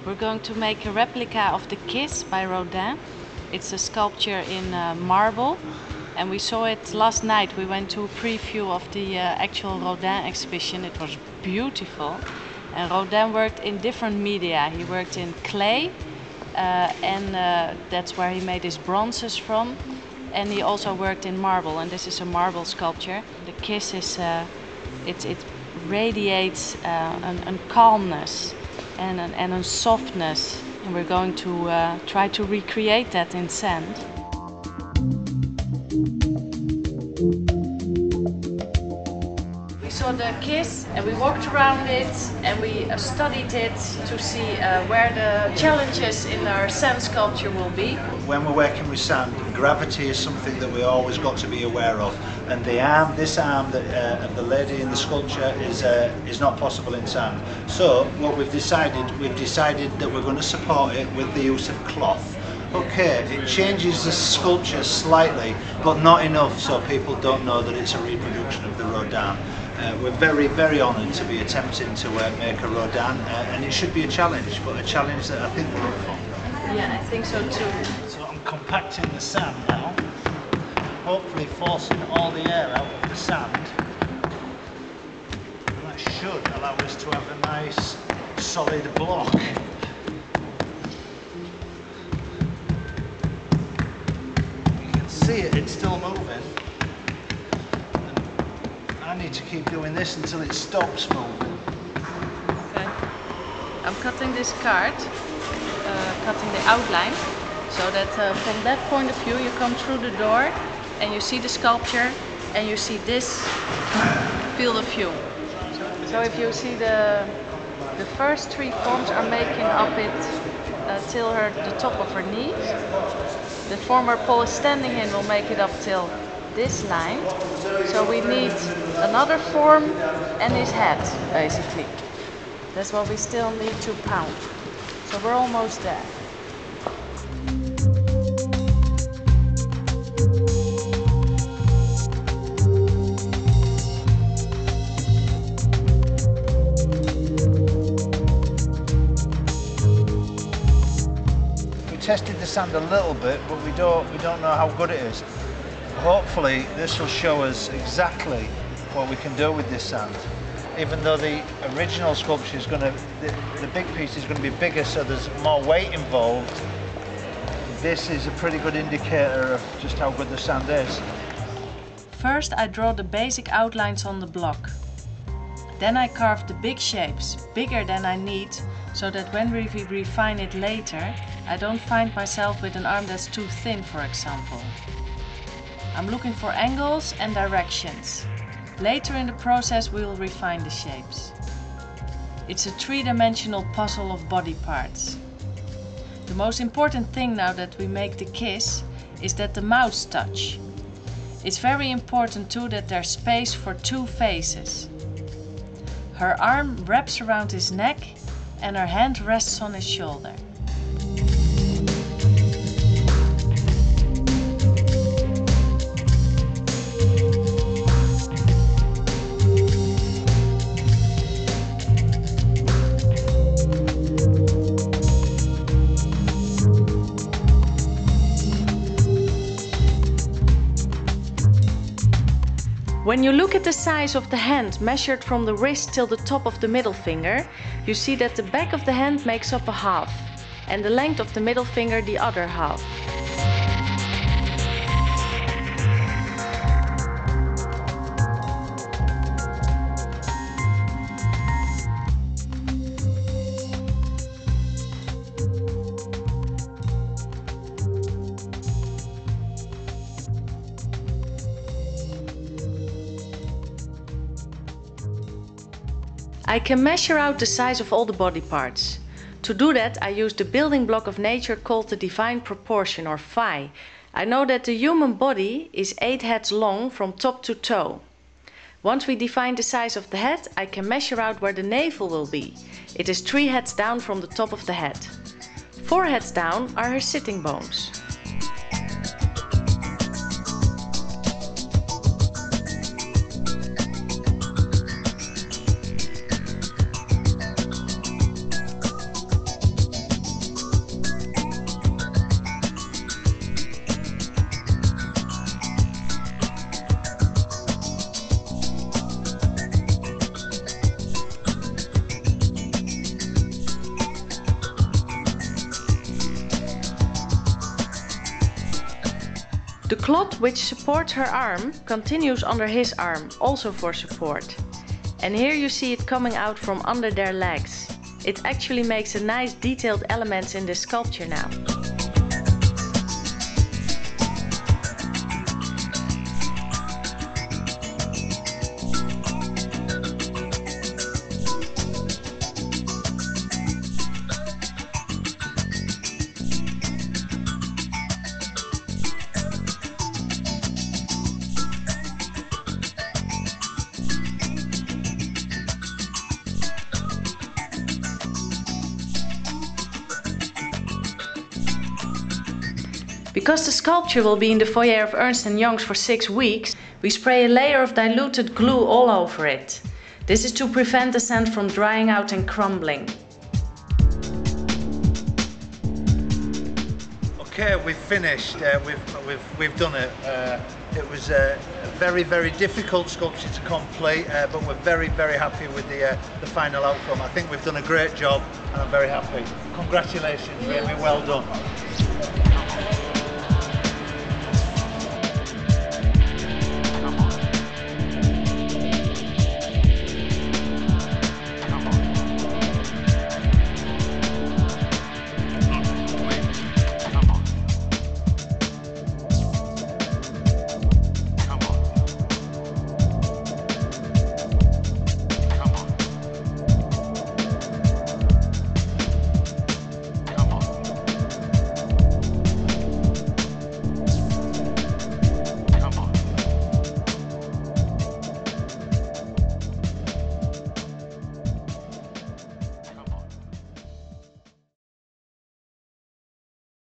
We're going to make a replica of the Kiss by Rodin. It's a sculpture in marble, and we saw it last night. We went to a preview of the actual Rodin exhibition. It was beautiful. And Rodin worked in different media. He worked in clay, and that's where he made his bronzes from. And he also worked in marble, and this is a marble sculpture. The Kiss is, it radiates a calmness and a softness, and we're going to try to recreate that in sand. We saw the Kiss and we walked around it and we studied it to see where the challenges in our sand sculpture will be. When we're working with sand, gravity is something that we always got to be aware of, and the arm, this arm that, of the lady in the sculpture is not possible in sand. So what we've decided that we're going to support it with the use of cloth. Okay, it changes the sculpture slightly, but not enough so people don't know that it's a reproduction of the Rodin. We're very, very honoured to be attempting to make a Rodin, and it should be a challenge, but a challenge that I think will be fun. Yeah, I think so too. So I'm compacting the sand now, hopefully forcing all the air out of the sand. And that should allow us to have a nice solid block. You can see it, it's still moving. And I need to keep doing this until it stops moving. Okay. I'm cutting this card. Cutting the outline, so that from that point of view you come through the door and you see the sculpture and you see this field of view. So if you see the first three forms are making up it till the top of her knee. The form where Paul is standing in will make it up till this line. So we need another form and his head, basically. That's what we still need to pound. So we're almost there. We tested the sand a little bit, but we don't know how good it is. Hopefully this will show us exactly what we can do with this sand. Even though the original sculpture is going to, the big piece is going to be bigger, so there's more weight involved. This is a pretty good indicator of just how good the sand is. First I draw the basic outlines on the block. Then I carve the big shapes, bigger than I need, so that when we refine it later, I don't find myself with an arm that's too thin, for example. I'm looking for angles and directions. Later in the process we will refine the shapes. It's a three-dimensional puzzle of body parts. The most important thing now that we make the Kiss is that the mouths touch. It's very important too that there's space for two faces. Her arm wraps around his neck and her hand rests on his shoulder. When you look at the size of the hand measured from the wrist till the top of the middle finger, you see that the back of the hand makes up a half, and the length of the middle finger the other half. I can measure out the size of all the body parts. To do that, I use the building block of nature called the divine proportion, or phi. I know that the human body is 8 heads long from top to toe. Once we define the size of the head, I can measure out where the navel will be. It is 3 heads down from the top of the head. 4 heads down are her sitting bones. The cloth which supports her arm continues under his arm, also for support. And here you see it coming out from under their legs. It actually makes a nice detailed elements in this sculpture now. Because the sculpture will be in the foyer of Ernst Young's for 6 weeks, we spray a layer of diluted glue all over it. This is to prevent the sand from drying out and crumbling. Okay, we've finished. We've done it. It was a very difficult sculpture to complete, but we're very happy with the final outcome. I think we've done a great job, and I'm very happy. Congratulations, Remy. Well done.